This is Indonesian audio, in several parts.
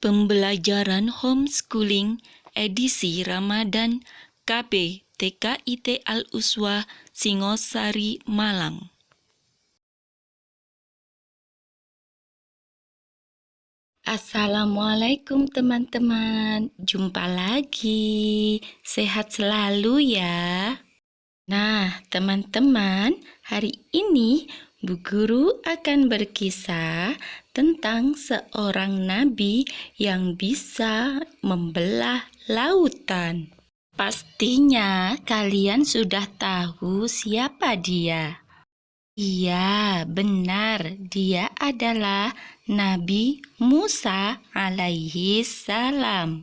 Pembelajaran Homeschooling edisi Ramadan KB TKIT Al-Uswah Singosari Malang. Assalamualaikum teman-teman, jumpa lagi, sehat selalu ya. Nah teman-teman, hari ini Bu Guru akan berkisah tentang seorang nabi yang bisa membelah lautan. Pastinya kalian sudah tahu siapa dia. Iya, benar, dia adalah Nabi Musa alaihi salam.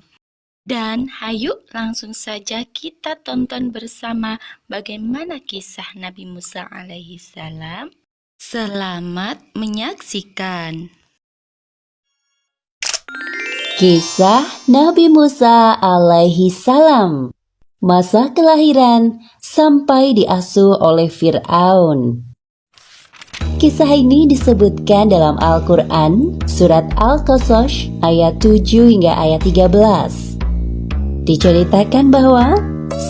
Dan hayu langsung saja kita tonton bersama bagaimana kisah Nabi Musa alaihi salam. Selamat menyaksikan. Kisah Nabi Musa alaihi salam. Masa kelahiran sampai diasuh oleh Fir'aun. Kisah ini disebutkan dalam Al-Quran, surat Al-Qasas ayat 7 hingga ayat 13. Diceritakan bahwa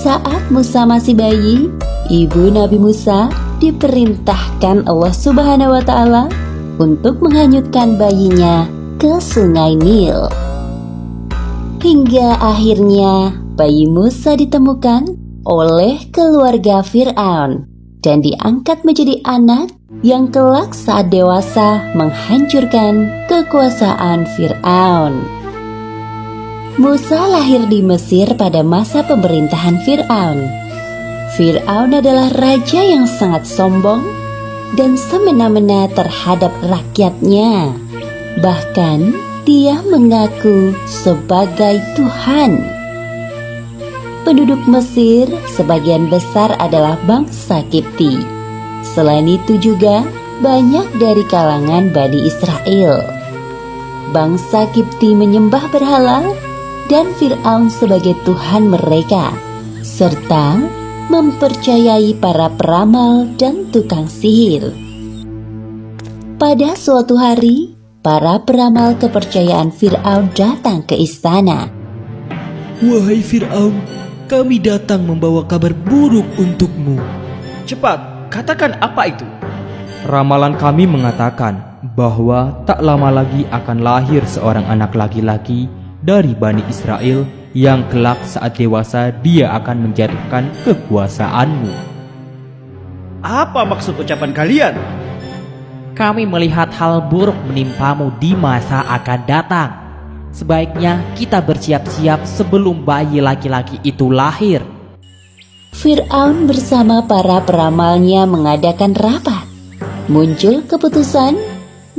saat Musa masih bayi, ibu Nabi Musa diperintahkan Allah Subhanahu wa Ta'ala untuk menghanyutkan bayinya ke Sungai Nil. Hingga akhirnya bayi Musa ditemukan oleh keluarga Fir'aun dan diangkat menjadi anak yang kelak saat dewasa menghancurkan kekuasaan Fir'aun. Musa lahir di Mesir pada masa pemerintahan Fir'aun. Fir'aun adalah raja yang sangat sombong dan semena-mena terhadap rakyatnya. Bahkan dia mengaku sebagai Tuhan. Penduduk Mesir sebagian besar adalah bangsa Kipti. Selain itu juga banyak dari kalangan Bani Israel. Bangsa Kipti menyembah berhala dan Fir'aun sebagai Tuhan mereka, serta mempercayai para peramal dan tukang sihir. Pada suatu hari, para peramal kepercayaan Fir'aun datang ke istana. Wahai Fir'aun, kami datang membawa kabar buruk untukmu. Cepat, katakan apa itu? Ramalan kami mengatakan bahwa tak lama lagi akan lahir seorang anak laki-laki dari Bani Israel yang kelak saat dewasa dia akan menjatuhkan kekuasaanmu. Apa maksud ucapan kalian? Kami melihat hal buruk menimpamu di masa akan datang. Sebaiknya kita bersiap-siap sebelum bayi laki-laki itu lahir. Fir'aun bersama para peramalnya mengadakan rapat. Muncul keputusan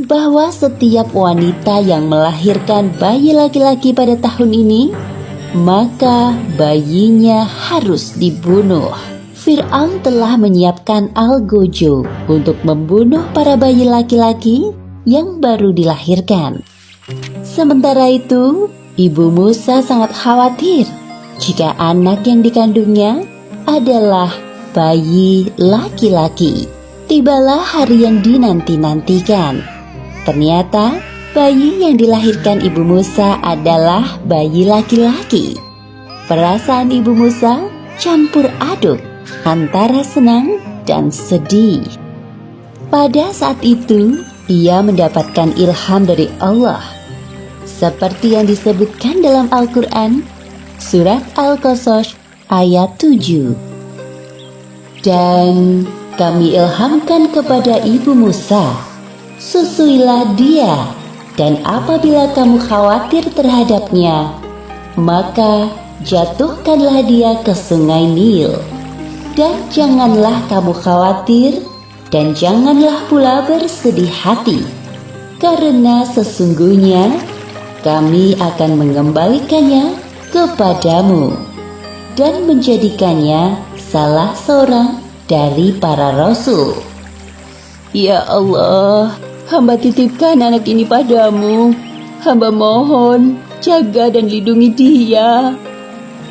bahwa setiap wanita yang melahirkan bayi laki-laki pada tahun ini, maka bayinya harus dibunuh. Fir'aun telah menyiapkan algojo untuk membunuh para bayi laki-laki yang baru dilahirkan. Sementara itu, ibu Musa sangat khawatir jika anak yang dikandungnya adalah bayi laki-laki. Tibalah hari yang dinanti-nantikan. Ternyata bayi yang dilahirkan ibu Musa adalah bayi laki-laki. Perasaan ibu Musa campur aduk antara senang dan sedih. Pada saat itu, ia mendapatkan ilham dari Allah. Seperti yang disebutkan dalam Al-Quran, surat Al-Qasas ayat 7. Dan kami ilhamkan kepada ibu Musa, susuilah dia, dan apabila kamu khawatir terhadapnya, maka jatuhkanlah dia ke Sungai Nil. Dan janganlah kamu khawatir, dan janganlah pula bersedih hati, karena sesungguhnya kami akan mengembalikannya kepadamu dan menjadikannya salah seorang dari para rasul. Ya Allah, hamba titipkan anak ini padamu. Hamba mohon, jaga dan lindungi dia.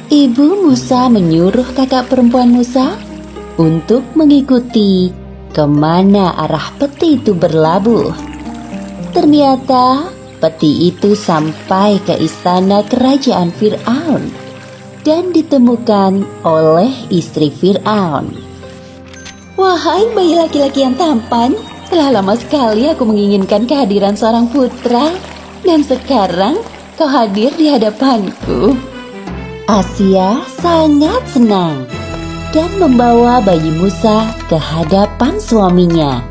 Ibu Musa menyuruh kakak perempuan Musa untuk mengikuti kemana arah peti itu berlabuh. Ternyata peti itu sampai ke istana kerajaan Fir'aun dan ditemukan oleh istri Fir'aun. Wahai bayi laki-laki yang tampan, telah lama sekali aku menginginkan kehadiran seorang putra, dan sekarang kau hadir di hadapanku. Asia sangat senang dan membawa bayi Musa ke hadapan suaminya.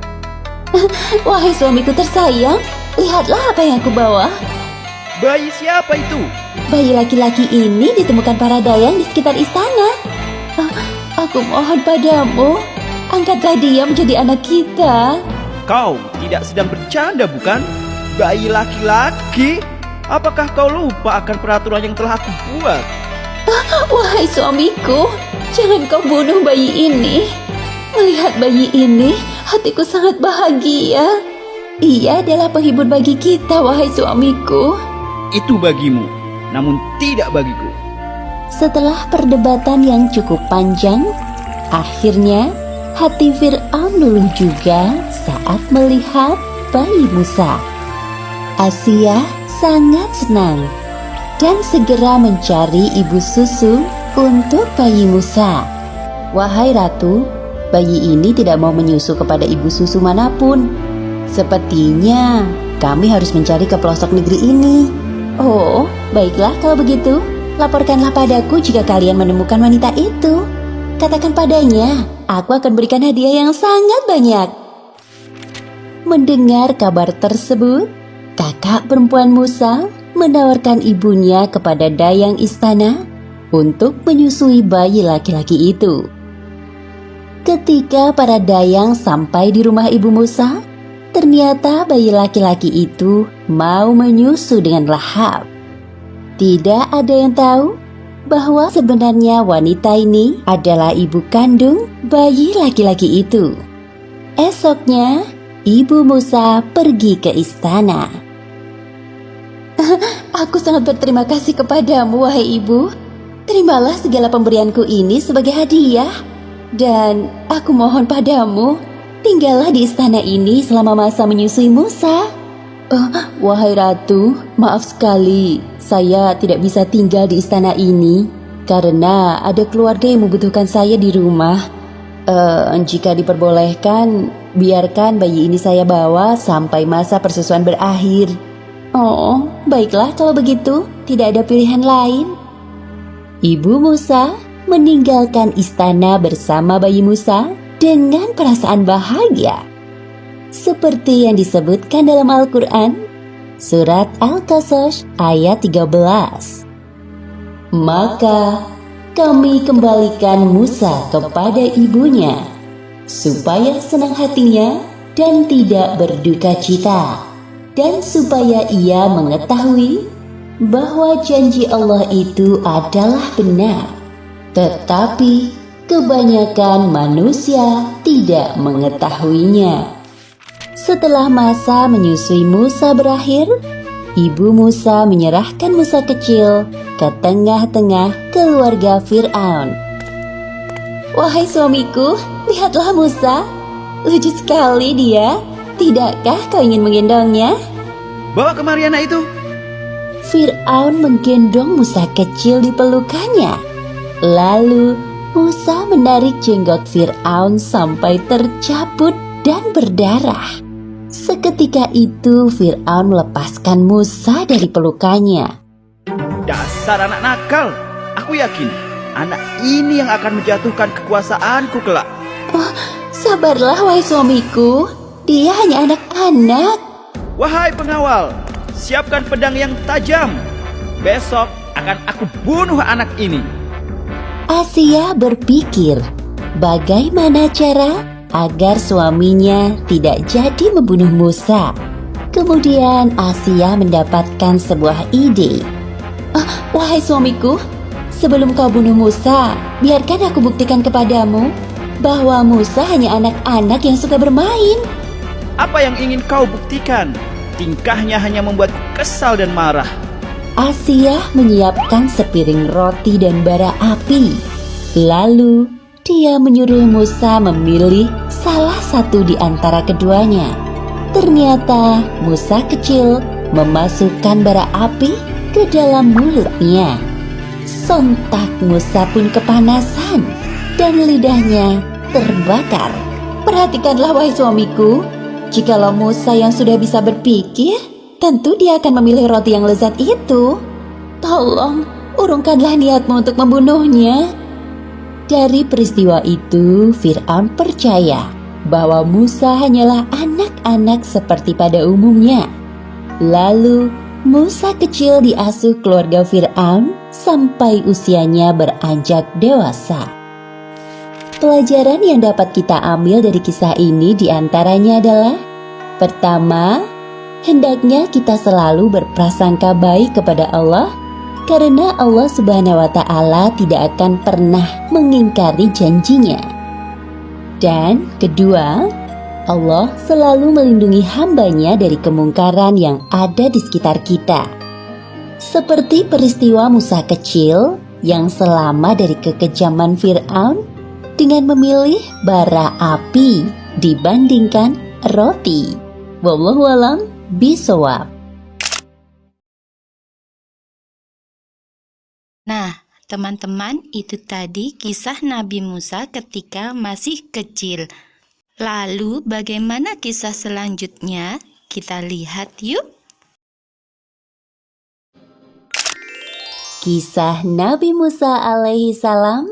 Wahai suamiku tersayang, lihatlah apa yang aku bawa. Bayi siapa itu? Bayi laki-laki ini ditemukan para dayang di sekitar istana. Aku mohon padamu, angkatlah dia menjadi anak kita. Kau tidak sedang bercanda bukan? Bayi laki-laki? Apakah kau lupa akan peraturan yang telah aku buat? Wahai suamiku, jangan kau bunuh bayi ini. Melihat bayi ini, hatiku sangat bahagia. Ia adalah penghibur bagi kita, wahai suamiku. Itu bagimu, namun tidak bagiku. Setelah perdebatan yang cukup panjang, akhirnya hati Fir'aun luluh juga saat melihat bayi Musa. Asia sangat senang dan segera mencari ibu susu untuk bayi Musa. Wahai ratu, bayi ini tidak mau menyusu kepada ibu susu manapun. Sepertinya kami harus mencari ke pelosok negeri ini. Oh, baiklah kalau begitu. Laporkanlah padaku jika kalian menemukan wanita itu. Katakan padanya, aku akan berikan hadiah yang sangat banyak. Mendengar kabar tersebut, kakak perempuan Musa menawarkan ibunya kepada dayang istana untuk menyusui bayi laki-laki itu. Ketika para dayang sampai di rumah ibu Musa, ternyata bayi laki-laki itu mau menyusu dengan lahap. Tidak ada yang tahu bahwa sebenarnya wanita ini adalah ibu kandung bayi laki-laki itu. Esoknya, ibu Musa pergi ke istana. Aku sangat berterima kasih kepadamu, wahai ibu. Terimalah segala pemberianku ini sebagai hadiah. Dan aku mohon padamu, tinggallah di istana ini selama masa menyusui Musa. Wahai ratu, maaf sekali, saya tidak bisa tinggal di istana ini karena ada keluarga yang membutuhkan saya di rumah. Jika diperbolehkan, biarkan bayi ini saya bawa sampai masa persusuan berakhir. Oh, baiklah kalau begitu, tidak ada pilihan lain. Ibu Musa meninggalkan istana bersama bayi Musa dengan perasaan bahagia. Seperti yang disebutkan dalam Al-Quran, Surat Al-Qasas ayat 13. Maka kami kembalikan Musa kepada ibunya, supaya senang hatinya dan tidak berduka cita, dan supaya ia mengetahui bahwa janji Allah itu adalah benar. Tetapi kebanyakan manusia tidak mengetahuinya. Setelah masa menyusui Musa berakhir, ibu Musa menyerahkan Musa kecil ke tengah-tengah keluarga Fir'aun. Wahai suamiku, lihatlah Musa. Lucu sekali dia. Tidakkah kau ingin menggendongnya? Bawa kemari anak itu. Fir'aun menggendong Musa kecil di pelukannya. Lalu Musa menarik jenggot Fir'aun sampai tercabut dan berdarah. Seketika itu Fir'aun melepaskan Musa dari pelukannya. Dasar anak nakal. Aku yakin anak ini yang akan menjatuhkan kekuasaanku kelak. Oh, sabarlah wahai suamiku. Dia hanya anak-anak. Wahai pengawal, siapkan pedang yang tajam. Besok akan aku bunuh anak ini. Asia berpikir bagaimana cara agar suaminya tidak jadi membunuh Musa. Kemudian Asia mendapatkan sebuah ide. Wahai suamiku, sebelum kau bunuh Musa, biarkan aku buktikan kepadamu bahwa Musa hanya anak-anak yang suka bermain. Apa yang ingin kau buktikan? Tingkahnya hanya membuatku kesal dan marah. Asia menyiapkan sepiring roti dan bara api. Lalu dia menyuruh Musa memilih salah satu di antara keduanya. Ternyata Musa kecil memasukkan bara api ke dalam mulutnya. Sontak Musa pun kepanasan dan lidahnya terbakar. Perhatikanlah wahai suamiku, jikalau Musa yang sudah bisa berpikir, tentu dia akan memilih roti yang lezat itu. Tolong, urungkanlah niatmu untuk membunuhnya. Dari peristiwa itu, Fir'aun percaya bahwa Musa hanyalah anak-anak seperti pada umumnya. Lalu, Musa kecil diasuh keluarga Fir'aun sampai usianya beranjak dewasa. Pelajaran yang dapat kita ambil dari kisah ini diantaranya adalah: pertama, hendaknya kita selalu berprasangka baik kepada Allah, karena Allah Subhanahu wa Ta'ala tidak akan pernah mengingkari janjinya. Dan kedua, Allah selalu melindungi hambanya dari kemungkaran yang ada di sekitar kita. Seperti peristiwa Musa kecil yang selamat dari kekejaman Fir'aun dengan memilih bara api dibandingkan roti. Wallahu a'lam bishawab. Nah, teman-teman, itu tadi kisah Nabi Musa ketika masih kecil. Lalu bagaimana kisah selanjutnya? Kita lihat yuk. Kisah Nabi Musa alaihi salam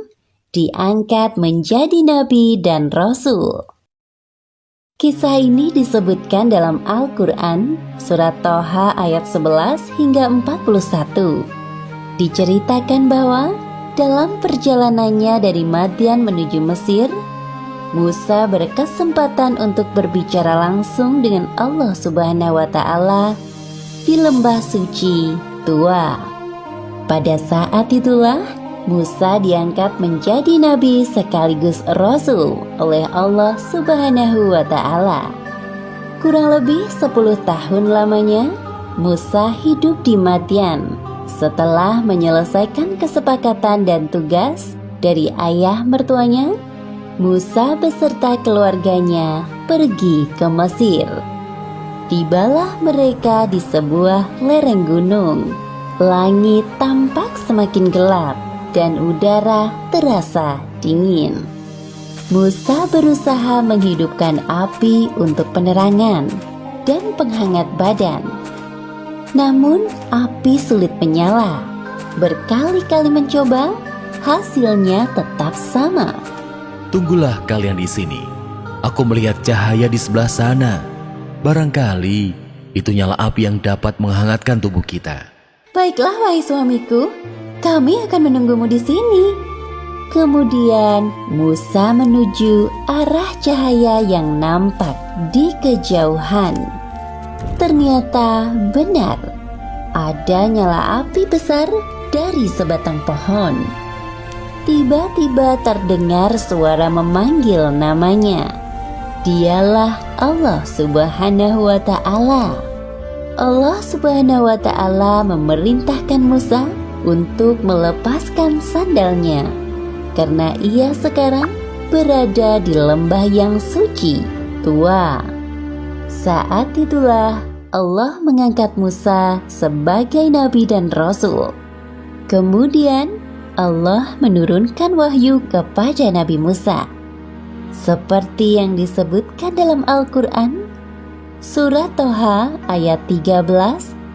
diangkat menjadi nabi dan rasul. Kisah ini disebutkan dalam Al-Quran, surat Toha ayat 11 hingga 41. Diceritakan bahwa dalam perjalanannya dari Madian menuju Mesir, Musa berkesempatan untuk berbicara langsung dengan Allah Subhanahu wa Ta'ala di lembah suci Tua. Pada saat itulah Musa diangkat menjadi nabi sekaligus rasul oleh Allah Subhanahu wa Ta'ala. Kurang lebih 10 tahun lamanya Musa hidup di Madian setelah menyelesaikan kesepakatan dan tugas dari ayah mertuanya. Musa beserta keluarganya pergi ke Mesir. Tibalah mereka di sebuah lereng gunung. Langit tampak semakin gelap dan udara terasa dingin. Musa berusaha menghidupkan api untuk penerangan dan penghangat badan. Namun api sulit menyala. Berkali-kali mencoba, hasilnya tetap sama. Tunggulah kalian di sini. Aku melihat cahaya di sebelah sana. Barangkali itu nyala api yang dapat menghangatkan tubuh kita. Baiklah wahai suamiku, kami akan menunggumu di sini. Kemudian Musa menuju arah cahaya yang nampak di kejauhan. Ternyata benar, ada nyala api besar dari sebatang pohon. Tiba-tiba terdengar suara memanggil namanya. Dialah Allah Subhanahu wa Ta'ala. Allah Subhanahu wa Ta'ala memerintahkan Musa untuk melepaskan sandalnya, karena ia sekarang berada di lembah yang suci Tua. Saat itulah Allah mengangkat Musa sebagai nabi dan rasul. Kemudian Allah menurunkan wahyu kepada Nabi Musa, seperti yang disebutkan dalam Al-Quran, surat Toha ayat 13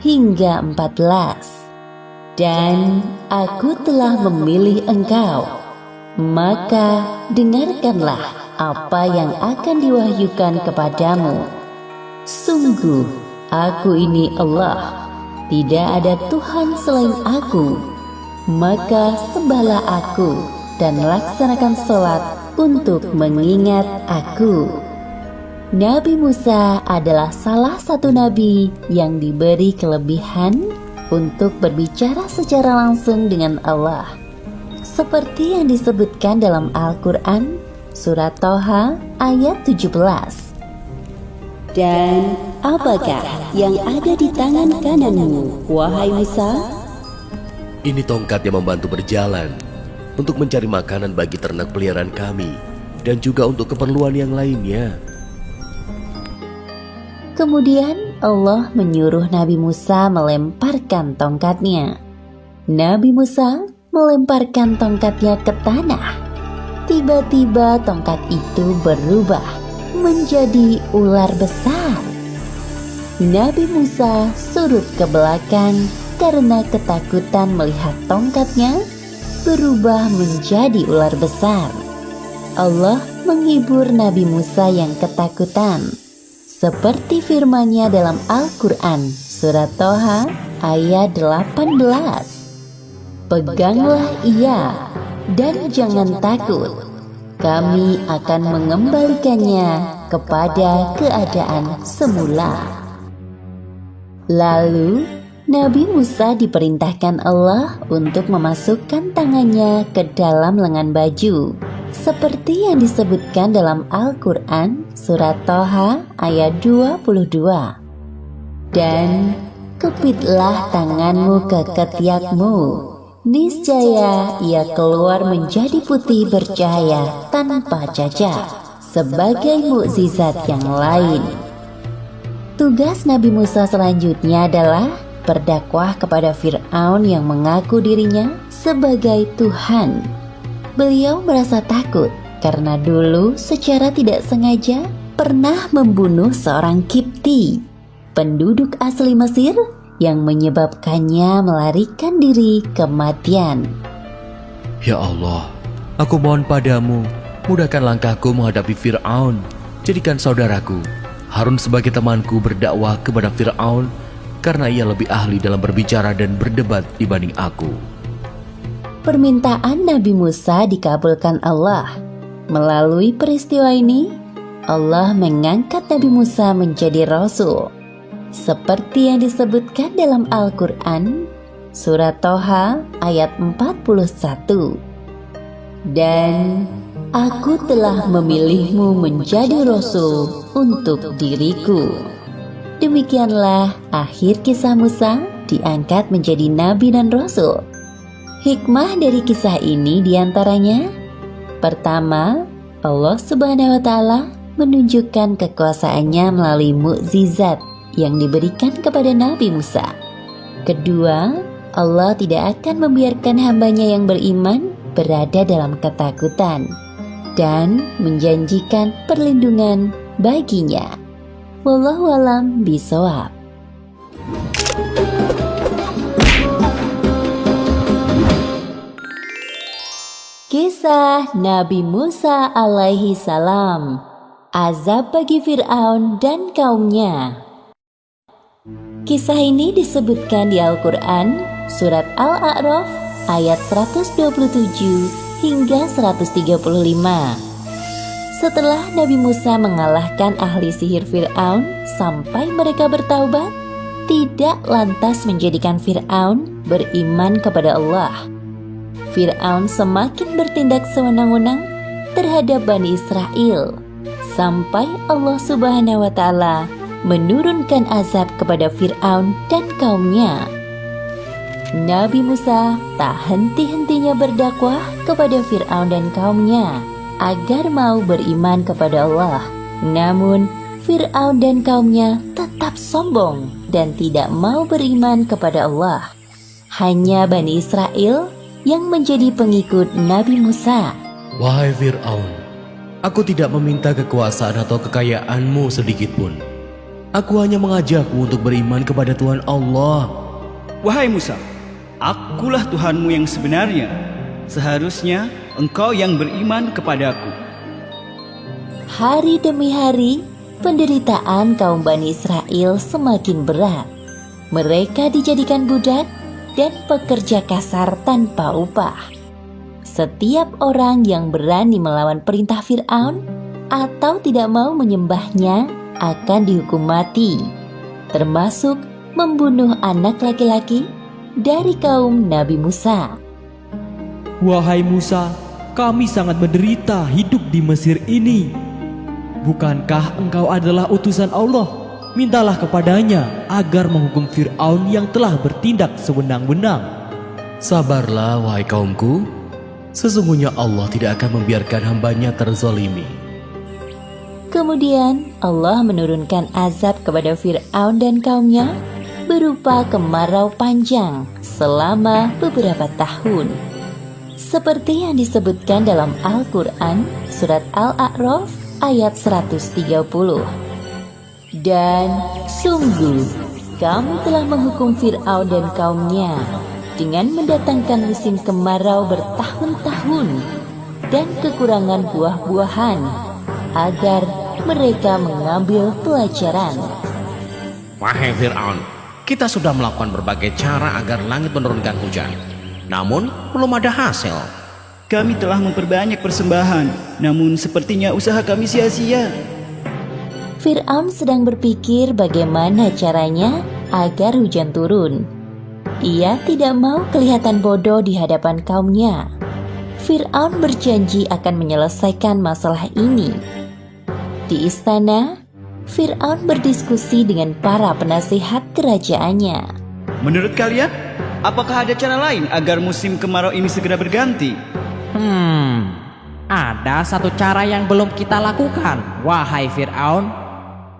hingga 14. Dan aku telah memilih engkau, maka dengarkanlah apa yang akan diwahyukan kepadamu. Sungguh, aku ini Allah, tidak ada Tuhan selain aku. Maka sembahlah aku dan laksanakan sholat untuk mengingat aku. Nabi Musa adalah salah satu nabi yang diberi kelebihan untuk berbicara secara langsung dengan Allah, seperti yang disebutkan dalam Al-Quran surat Toha ayat 17. Dan apakah yang ada di tangan kananmu, wahai Musa? Ini tongkat yang membantu berjalan untuk mencari makanan bagi ternak peliharaan kami dan juga untuk keperluan yang lainnya. Kemudian Allah menyuruh Nabi Musa melemparkan tongkatnya. Nabi Musa melemparkan tongkatnya ke tanah. Tiba-tiba tongkat itu berubah menjadi ular besar. Nabi Musa surut ke belakang karena ketakutan melihat tongkatnya berubah menjadi ular besar. Allah menghibur Nabi Musa yang ketakutan. Seperti firman-Nya dalam Al-Quran, surat Toha ayat 18. Peganglah ia dan jangan takut. Kami akan mengembalikannya kepada keadaan semula. Lalu, Nabi Musa diperintahkan Allah untuk memasukkan tangannya ke dalam lengan baju, seperti yang disebutkan dalam Al-Quran surat Toha ayat 22. Dan kepitlah tanganmu ke ketiakmu, niscaya ia keluar menjadi putih bercahaya tanpa cacat, sebagai mukjizat yang lain. Tugas Nabi Musa selanjutnya adalah berdakwah kepada Fir'aun yang mengaku dirinya sebagai Tuhan. Beliau merasa takut karena dulu secara tidak sengaja pernah membunuh seorang Kipti, penduduk asli Mesir, yang menyebabkannya melarikan diri kematian. Ya Allah, aku mohon padamu, mudahkan langkahku menghadapi Fir'aun. Jadikan saudaraku, Harun sebagai temanku berdakwah kepada Fir'aun, karena ia lebih ahli dalam berbicara dan berdebat dibanding aku. Permintaan Nabi Musa dikabulkan Allah. Melalui peristiwa ini, Allah mengangkat Nabi Musa menjadi Rasul. Seperti yang disebutkan dalam Al-Quran, surat Toha ayat 41. Dan aku telah memilihmu menjadi Rasul untuk diriku. Demikianlah akhir kisah Musa diangkat menjadi Nabi dan Rasul. Hikmah dari kisah ini diantaranya: pertama, Allah Subhanahu wa Ta'ala menunjukkan kekuasaannya melalui mukjizat yang diberikan kepada Nabi Musa. Kedua, Allah tidak akan membiarkan hambanya yang beriman berada dalam ketakutan dan menjanjikan perlindungan baginya. Wallahu a'lam bishawab. Kisah Nabi Musa alaihi salam. Azab bagi Fir'aun dan kaumnya. Kisah ini disebutkan di Al-Quran surat Al-A'raf ayat 127 hingga 135. Setelah Nabi Musa mengalahkan ahli sihir Fir'aun sampai mereka bertaubat, tidak lantas menjadikan Fir'aun beriman kepada Allah. Fir'aun semakin bertindak sewenang-wenang terhadap Bani Israel, sampai Allah Subhanahu wa Ta'ala menurunkan azab kepada Fir'aun dan kaumnya. Nabi Musa tak henti-hentinya berdakwah kepada Fir'aun dan kaumnya agar mau beriman kepada Allah. Namun Fir'aun dan kaumnya tetap sombong dan tidak mau beriman kepada Allah. Hanya Bani Israel yang menjadi pengikut Nabi Musa. Wahai Fir'aun, aku tidak meminta kekuasaan atau kekayaanmu sedikitpun. Aku hanya mengajakmu untuk beriman kepada Tuhan Allah. Wahai Musa, akulah Tuhanmu yang sebenarnya. Seharusnya engkau yang beriman kepadaku. Hari demi hari, penderitaan kaum Bani Israel semakin berat. Mereka dijadikan budak dan pekerja kasar tanpa upah. Setiap orang yang berani melawan perintah Fir'aun atau tidak mau menyembahnya akan dihukum mati, termasuk membunuh anak laki-laki dari kaum Nabi Musa. Wahai Musa, kami sangat menderita hidup di Mesir ini. Bukankah engkau adalah utusan Allah? Mintalah kepadanya agar menghukum Fir'aun yang telah bertindak sewenang-wenang. Sabarlah wahai kaumku, sesungguhnya Allah tidak akan membiarkan hambanya terzolimi. Kemudian Allah menurunkan azab kepada Fir'aun dan kaumnya berupa kemarau panjang selama beberapa tahun. Seperti yang disebutkan dalam Al-Quran surat Al-A'raf ayat 130. Dan sungguh kami telah menghukum Fir'aun dan kaumnya dengan mendatangkan musim kemarau bertahun-tahun dan kekurangan buah-buahan agar mereka mengambil pelajaran. Wahai Fir'aun, kita sudah melakukan berbagai cara agar langit menurunkan hujan, namun belum ada hasil. Kami telah memperbanyak persembahan, namun sepertinya usaha kami sia-sia. Fir'aun sedang berpikir bagaimana caranya agar hujan turun. Ia tidak mau kelihatan bodoh di hadapan kaumnya. Fir'aun berjanji akan menyelesaikan masalah ini. Di istana, Fir'aun berdiskusi dengan para penasihat kerajaannya. Menurut kalian, apakah ada cara lain agar musim kemarau ini segera berganti? Ada satu cara yang belum kita lakukan, wahai Fir'aun.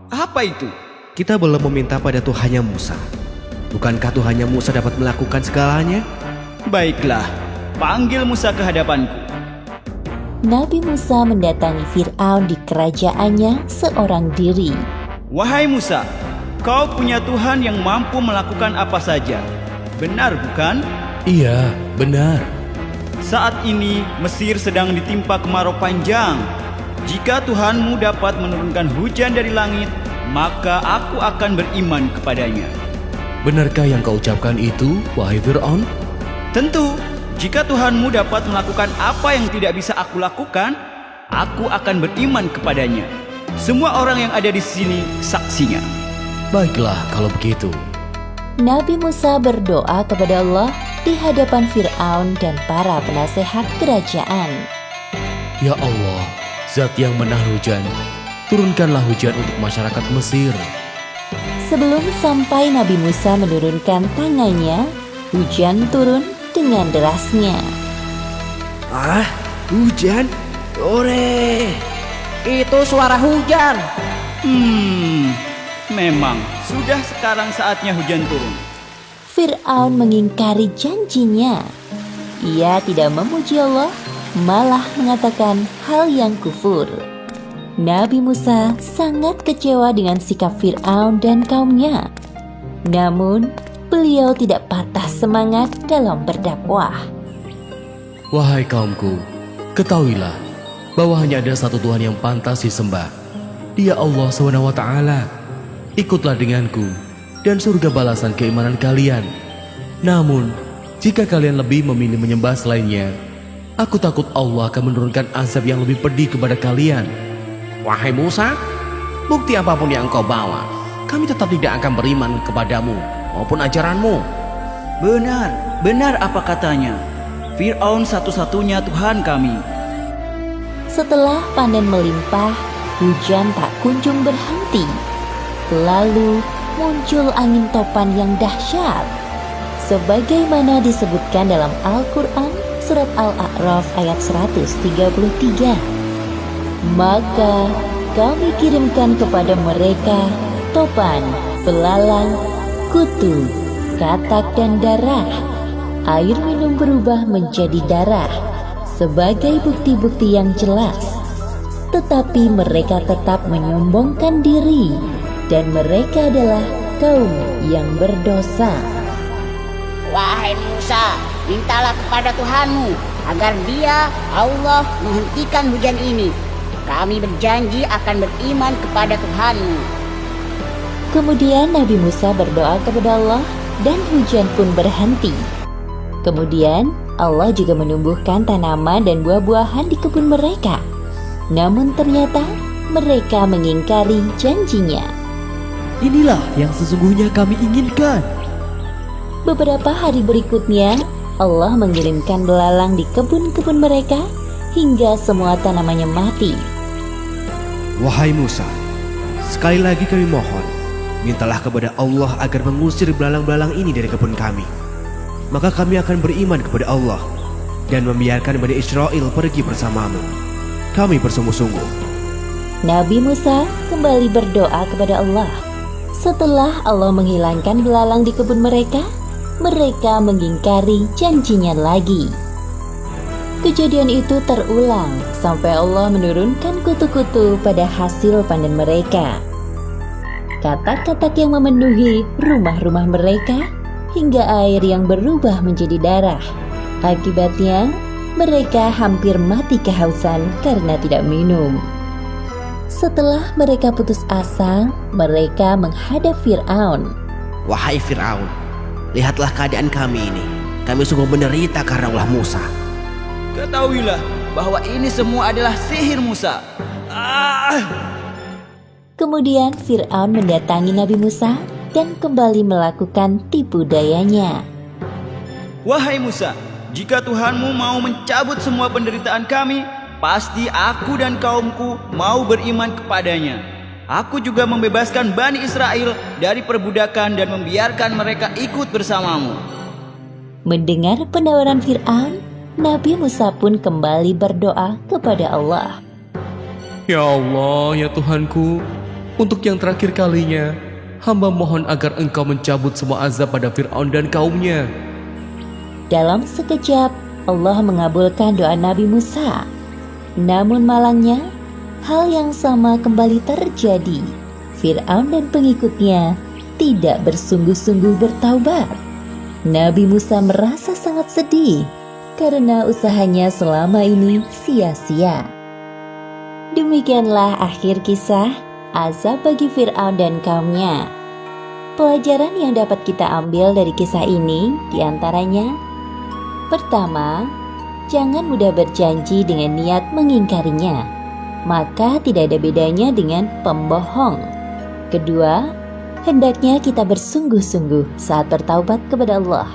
Apa itu? Kita belum meminta pada Tuhannya Musa. Bukankah Tuhannya Musa dapat melakukan segalanya? Baiklah, panggil Musa ke hadapanku. Nabi Musa mendatangi Fir'aun di kerajaannya seorang diri. Wahai Musa, kau punya Tuhan yang mampu melakukan apa saja. Benar bukan? Iya, benar. Saat ini Mesir sedang ditimpa kemarau panjang. Jika Tuhanmu dapat menurunkan hujan dari langit, maka aku akan beriman kepadanya. Benarkah yang kau ucapkan itu, wahai Fir'aun? Tentu, jika Tuhanmu dapat melakukan apa yang tidak bisa aku lakukan, aku akan beriman kepadanya. Semua orang yang ada di sini saksinya. Baiklah kalau begitu. Nabi Musa berdoa kepada Allah di hadapan Fir'aun dan para penasehat kerajaan. Ya Allah, Zat yang menahan hujan, turunkanlah hujan untuk masyarakat Mesir. Sebelum sampai Nabi Musa menurunkan tangannya, hujan turun dengan derasnya. Hujan? Ore! Itu suara hujan. Memang sudah sekarang saatnya hujan turun. Fir'aun mengingkari janjinya. Ia tidak memuji Allah, malah mengatakan hal yang kufur. Nabi Musa sangat kecewa dengan sikap Fir'aun dan kaumnya. Namun, beliau tidak patah semangat dalam berdakwah. Wahai kaumku, ketahuilah bahwa hanya ada satu Tuhan yang pantas disembah. Dia Allah SWT. Ikutlah denganku dan surga balasan keimanan kalian. Namun, jika kalian lebih memilih menyembah selainnya, aku takut Allah akan menurunkan azab yang lebih pedih kepada kalian. Wahai Musa, bukti apapun yang engkau bawa, kami tetap tidak akan beriman kepadamu maupun ajaranmu. Benar apa katanya. Fir'aun satu-satunya Tuhan kami. Setelah panen melimpah, hujan tak kunjung berhenti. Lalu muncul angin topan yang dahsyat. Sebagaimana disebutkan dalam Al-Quran surat Al-A'raf ayat 133. Maka kami kirimkan kepada mereka topan, belalang, kutu, katak dan darah. Air minum berubah menjadi darah sebagai bukti-bukti yang jelas. Tetapi mereka tetap menyombongkan diri dan mereka adalah kaum yang berdosa. Wahai Musa, mintalah kepada Tuhanmu agar Dia, Allah, menghentikan hujan ini. Kami berjanji akan beriman kepada Tuhanmu. Kemudian Nabi Musa berdoa kepada Allah dan hujan pun berhenti. Kemudian Allah juga menumbuhkan tanaman dan buah-buahan di kebun mereka. Namun ternyata mereka mengingkari janjinya. Inilah yang sesungguhnya kami inginkan. Beberapa hari berikutnya, Allah mengirimkan belalang di kebun-kebun mereka hingga semua tanamannya mati. Wahai Musa, sekali lagi kami mohon, mintalah kepada Allah agar mengusir belalang-belalang ini dari kebun kami. Maka kami akan beriman kepada Allah dan membiarkan Bani Israel pergi bersamamu. Kami bersungguh-sungguh. Nabi Musa kembali berdoa kepada Allah. Setelah Allah menghilangkan belalang di kebun mereka mengingkari janjinya lagi. Kejadian itu terulang sampai Allah menurunkan kutu-kutu pada hasil panen mereka. Katak-katak yang memenuhi rumah-rumah mereka hingga air yang berubah menjadi darah. Akibatnya, mereka hampir mati kehausan karena tidak minum. Setelah mereka putus asa, mereka menghadap Fir'aun. Wahai Fir'aun, lihatlah keadaan kami ini. Kami sungguh menderita karena ulah Musa. Ketahuilah bahwa ini semua adalah sihir Musa. Kemudian Fir'aun mendatangi Nabi Musa dan kembali melakukan tipu dayanya. Wahai Musa, jika Tuhanmu mau mencabut semua penderitaan kami, pasti aku dan kaumku mau beriman kepadanya. Aku juga membebaskan Bani Israel dari perbudakan dan membiarkan mereka ikut bersamamu. Mendengar penawaran Fir'aun, Nabi Musa pun kembali berdoa kepada Allah. Ya Allah, ya Tuhanku, untuk yang terakhir kalinya, hamba mohon agar Engkau mencabut semua azab pada Fir'aun dan kaumnya. Dalam sekejap, Allah mengabulkan doa Nabi Musa. Namun malangnya, hal yang sama kembali terjadi. Fir'aun dan pengikutnya tidak bersungguh-sungguh bertaubat. Nabi Musa merasa sangat sedih karena usahanya selama ini sia-sia. Demikianlah akhir kisah azab bagi Fir'aun dan kaumnya. Pelajaran yang dapat kita ambil dari kisah ini diantaranya: pertama, jangan mudah berjanji dengan niat mengingkarinya, maka tidak ada bedanya dengan pembohong. Kedua, hendaknya kita bersungguh-sungguh saat bertaubat kepada Allah.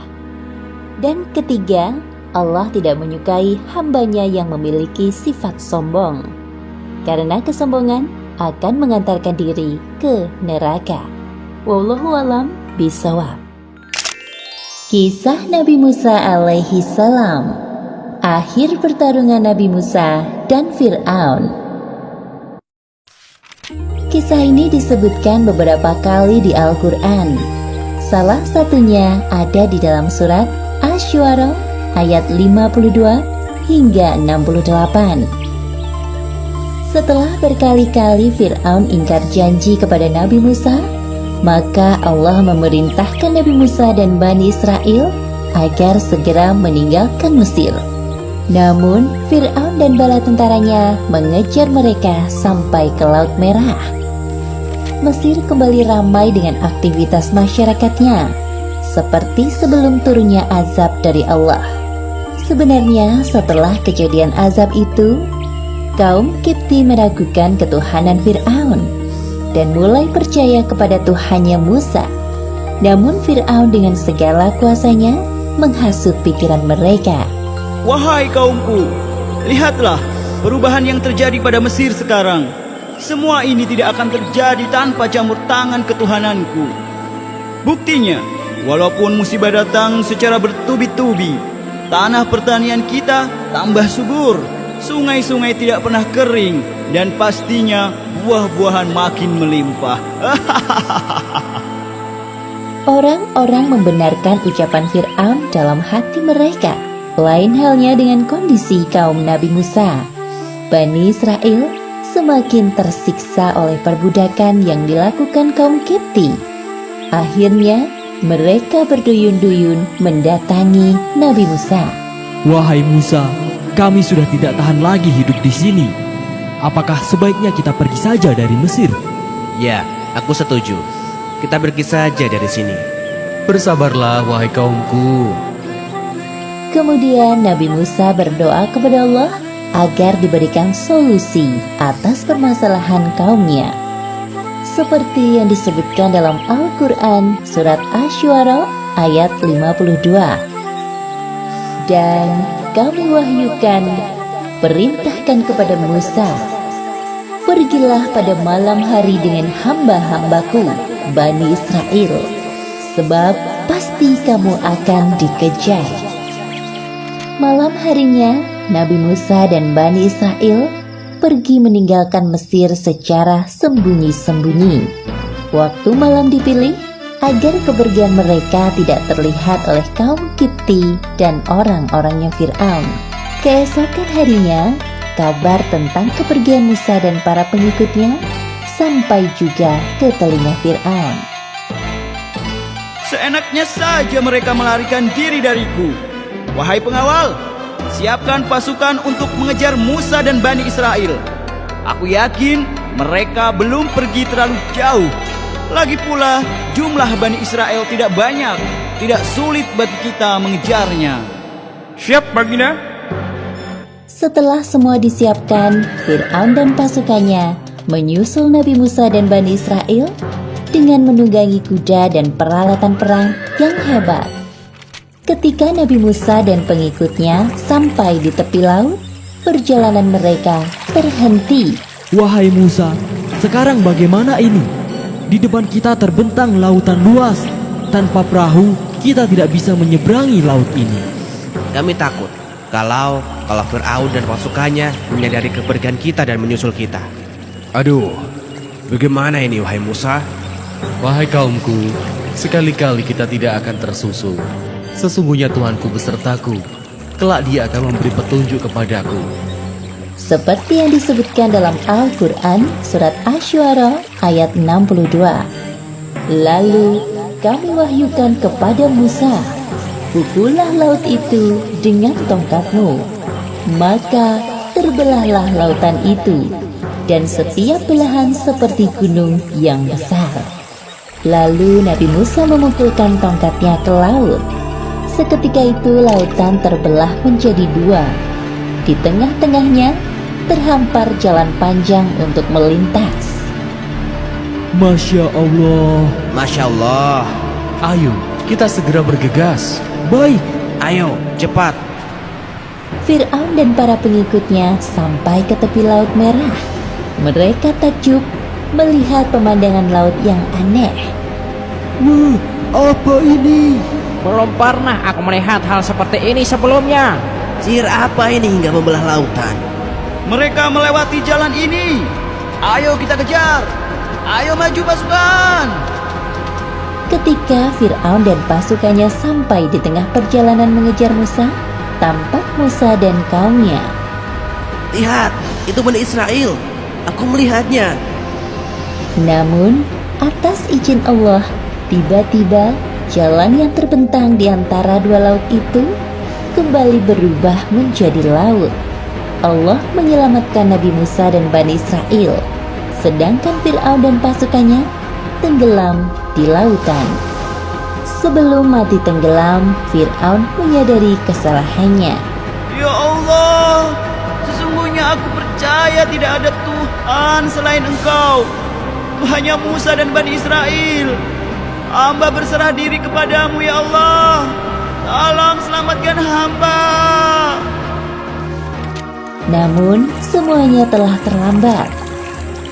Dan ketiga, Allah tidak menyukai hambanya yang memiliki sifat sombong, karena kesombongan akan mengantarkan diri ke neraka. Wallahu a'lam bishawab. Kisah Nabi Musa alaihi salam. Akhir pertarungan Nabi Musa dan Fir'aun. Kisah ini disebutkan beberapa kali di Al-Quran. Salah satunya ada di dalam surat Asy-Syu'ara ayat 52 hingga 68. Setelah berkali-kali Fir'aun ingkar janji kepada Nabi Musa, maka Allah memerintahkan Nabi Musa dan Bani Israel agar segera meninggalkan Mesir. Namun Fir'aun dan bala tentaranya mengejar mereka sampai ke Laut Merah. Mesir kembali ramai dengan aktivitas masyarakatnya, seperti sebelum turunnya azab dari Allah. Sebenarnya setelah kejadian azab itu, kaum Kipti meragukan ketuhanan Fir'aun dan mulai percaya kepada Tuhannya Musa. Namun Fir'aun dengan segala kuasanya menghasut pikiran mereka. Wahai kaumku, lihatlah perubahan yang terjadi pada Mesir sekarang. Semua ini tidak akan terjadi tanpa campur tangan ketuhananku. Buktinya, walaupun musibah datang secara bertubi-tubi, tanah pertanian kita tambah subur, sungai-sungai tidak pernah kering, dan pastinya buah-buahan makin melimpah. Orang-orang membenarkan ucapan Fir'aun dalam hati mereka. Lain halnya dengan kondisi kaum Nabi Musa. Bani Israel semakin tersiksa oleh perbudakan yang dilakukan kaum Kipti. Akhirnya, mereka berduyun-duyun mendatangi Nabi Musa. Wahai Musa, kami sudah tidak tahan lagi hidup di sini. Apakah sebaiknya kita pergi saja dari Mesir? Ya, aku setuju. Kita pergi saja dari sini. Bersabarlah, wahai kaumku. Kemudian Nabi Musa berdoa kepada Allah agar diberikan solusi atas permasalahan kaumnya. Seperti yang disebutkan dalam Al-Quran surat Asy-Syu'ara ayat 52. Dan kami wahyukan, perintahkan kepada Musa, pergilah pada malam hari dengan hamba-hambaku Bani Israel, sebab pasti kamu akan dikejar. Malam harinya Nabi Musa dan Bani Israel pergi meninggalkan Mesir secara sembunyi-sembunyi. Waktu malam dipilih agar kepergian mereka tidak terlihat oleh kaum Kipti dan orang-orangnya Fir'aun. Keesokan harinya, kabar tentang kepergian Musa dan para pengikutnya sampai juga ke telinga Fir'aun. Seenaknya saja mereka melarikan diri dariku. Wahai pengawal, siapkan pasukan untuk mengejar Musa dan Bani Israel. Aku yakin mereka belum pergi terlalu jauh. Lagi pula, jumlah Bani Israel tidak banyak. Tidak sulit bagi kita mengejarnya. Siap, Baginda. Setelah semua disiapkan, Fir'aun dan pasukannya menyusul Nabi Musa dan Bani Israel dengan menunggangi kuda dan peralatan perang yang hebat. Ketika Nabi Musa dan pengikutnya sampai di tepi laut, perjalanan mereka terhenti. Wahai Musa, sekarang bagaimana ini? Di depan kita terbentang lautan luas. Tanpa perahu, kita tidak bisa menyeberangi laut ini. Kami takut kalau Fir'aun dan pasukannya menyadari kepergian kita dan menyusul kita. Aduh, bagaimana ini wahai Musa? Wahai kaumku, sekali-kali kita tidak akan tersusul. Sesungguhnya Tuhanku besertaku. Kelak Dia akan memberi petunjuk kepadaku. Seperti yang disebutkan dalam Al-Quran, surat Asy-Syu'ara ayat 62. Lalu kami wahyukan kepada Musa, pukullah laut itu dengan tongkatmu. Maka terbelahlah lautan itu, dan setiap belahan seperti gunung yang besar. Lalu Nabi Musa memukulkan tongkatnya ke laut. Seketika itu lautan terbelah menjadi dua. Di tengah-tengahnya terhampar jalan panjang untuk melintas. Masya Allah. Masya Allah. Ayo, kita segera bergegas. Baik. Ayo, cepat. Fir'aun dan para pengikutnya sampai ke tepi Laut Merah. Mereka takjub melihat pemandangan laut yang aneh. Wah, apa ini? Belum pernah aku melihat hal seperti ini sebelumnya. Sihir apa ini hingga membelah lautan? Mereka melewati jalan ini. Ayo kita kejar. Ayo maju pasukan. Ketika Fir'aun dan pasukannya sampai di tengah perjalanan mengejar Musa, tampak Musa dan kaumnya. Lihat, itu Bani Israel. Aku melihatnya. Namun, atas izin Allah, tiba-tiba jalan yang terbentang di antara dua laut itu kembali berubah menjadi laut. Allah menyelamatkan Nabi Musa dan Bani Israel, sedangkan Fir'aun dan pasukannya tenggelam di lautan. Sebelum mati tenggelam, Fir'aun menyadari kesalahannya. Ya Allah, sesungguhnya aku percaya tidak ada Tuhan selain Engkau. Hanya Musa dan Bani Israel. Hamba berserah diri kepadamu ya Allah. Tolong selamatkan hamba. Namun semuanya telah terlambat.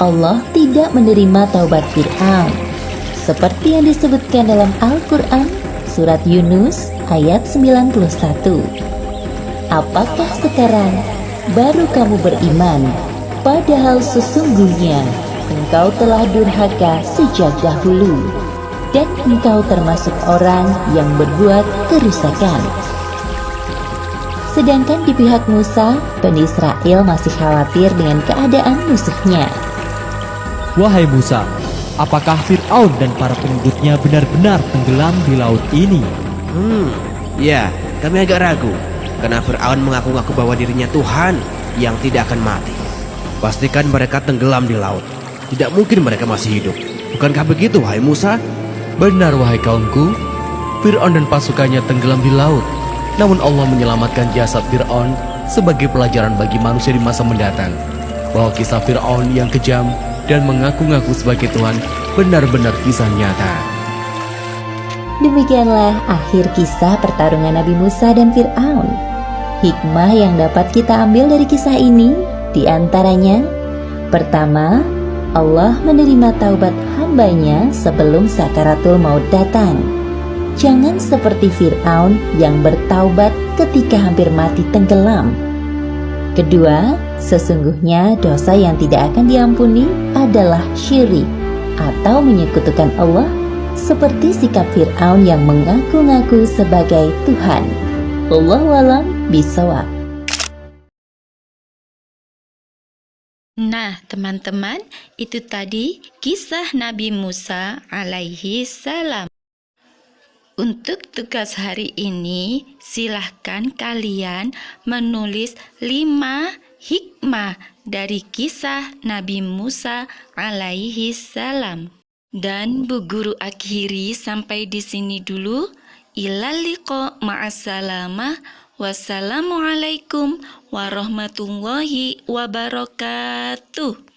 Allah tidak menerima taubat Fir'aun. Seperti yang disebutkan dalam Al-Quran, surat Yunus ayat 91. Apakah sekarang baru kamu beriman, padahal sesungguhnya engkau telah durhaka sejak dahulu, dan engkau termasuk orang yang berbuat kerusakan. Sedangkan di pihak Musa, Bani Israel masih khawatir dengan keadaan musuhnya. Wahai Musa, apakah Fir'aun dan para pengikutnya benar-benar tenggelam di laut ini? Ya, kami agak ragu karena Fir'aun mengaku-ngaku bahwa dirinya Tuhan yang tidak akan mati. Pastikan mereka tenggelam di laut. Tidak mungkin mereka masih hidup. Bukankah begitu, wahai Musa? Benar wahai kaumku, Fir'aun dan pasukannya tenggelam di laut. Namun Allah menyelamatkan jasad Fir'aun sebagai pelajaran bagi manusia di masa mendatang, bahwa kisah Fir'aun yang kejam dan mengaku-ngaku sebagai Tuhan benar-benar kisah nyata. Demikianlah akhir kisah pertarungan Nabi Musa dan Fir'aun. Hikmah yang dapat kita ambil dari kisah ini diantaranya: pertama, Allah menerima taubat hambanya sebelum sakaratul maut datang. Jangan seperti Fir'aun yang bertaubat ketika hampir mati tenggelam. Kedua, sesungguhnya dosa yang tidak akan diampuni adalah syirik atau menyekutukan Allah, seperti sikap Fir'aun yang mengaku-ngaku sebagai Tuhan. Wallahu a'lam bishawab. Nah, teman-teman, itu tadi kisah Nabi Musa alaihi salam. Untuk tugas hari ini, silahkan kalian menulis 5 hikmah dari kisah Nabi Musa alaihi salam. Dan Bu Guru akhiri sampai di sini dulu. Ilal liqa ma'assalamah. Wassalamualaikum warahmatullahi wabarakatuh.